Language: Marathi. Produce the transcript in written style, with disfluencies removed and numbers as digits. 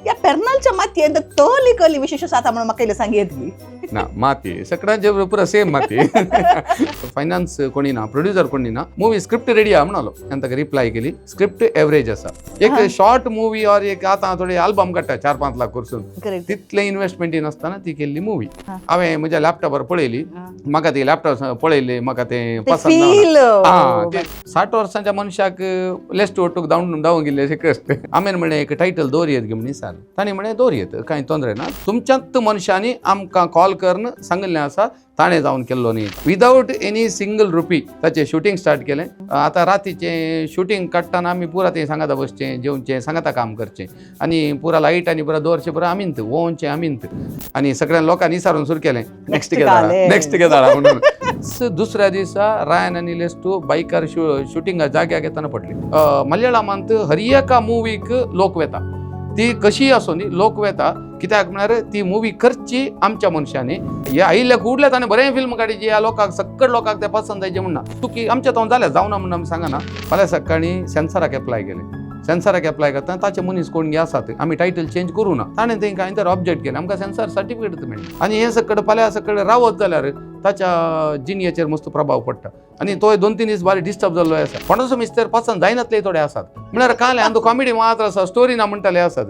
या पेर्नालच्या मातयेंत तोली कली विशेष आसा म्हणून म्हाका इल्लें सांगितली ना माती सगळ्यांचे पुरा सेम माती फायनान्स कोणी ना प्रोड्युसर कोणी ना मूवी स्क्रिप्ट रेडी आहा म्हणलो आनी ताका रिप्लाय केली स्क्रिप्ट एवरेज आसा एक शॉर्ट मूवी और एक आतां थोडे अल्बम काडटा 4-5 लाख करसून तितले इन्व्हेस्टमेंट नासतना ती केल्ली मूवी हांवें म्हज्या लॅपटॉपार पळयली म्हाका ती लॅपटॉप पळयले म्हाका ते पसंद ना 60 वर्सांच्या मनशाक लेस्ट ओटूक धांवून गेल्ले अशें कश्ट आमेन म्हणे एक टायटल दवरयेत गे म्हणे सर ताणें म्हणे दवरयेत कांय तोंदरे ना तुमच्याच मनशांनी आमकां कॉल करून सांगिल्लें आसा ताणें जावन केल्लो न्ही विदाउट एनी सिंगल रुपी ताचें शूटिंग स्टार्ट केलें आतां रातीचें शूटिंग काडटाना आमी पुरा तें सांगाता बसचें जेवचें सांगाता काम करचें आनी पुरा लायट आनी पुरा दवरचें पुरा आमींत वोवचें आमींत आनी सगळ्या लोकांनी विचारून सुरू केलें नेक्स्ट धाडा म्हणून दुसऱ्या दिसा रायन आनी लेस्टू बायकार शूटिंगा जाग्याक येताना पडली मल्याळमांत हर एका मुवीक लोक वेता ती कशी असो न्ही लोक वेता कित्याक म्हळ्यार ती मुवी करची आमच्या मनशांनी हे आयिल्ले कुडले ताणें बरें फिल्म काडची ह्या लोकांक सक्कड लोकांक ते पसंद जायचे म्हणना तूं की आमच्या तो जालें जावना म्हणून आमी सांगना फाल्यां सकाळीं सेन्सराक एप्लाय केलें सेन्सराक एप्लाय करता ताचे मनीस कोण गे आसात आमी टायटल चेंज करूं ना ताणें तें कांय तर ऑब्जेक्ट केलें आमकां सेन्सर सर्टिफिकेट मेळ्ळें आनी हे सकड फाल्यां सकड रावत जाल्यार ताच्या जिणयेचेर मस्त प्रभाव पडटा आनी तो 2-3 दीस बारी डिस्टर्ब जाल्लो आसा कोणाचो मिस्टर पसंद जायनातले थोडे आसात म्हळ्यार काल हांव कॉमेडी मात्र आसा स्टोरी ना म्हणटाले आसात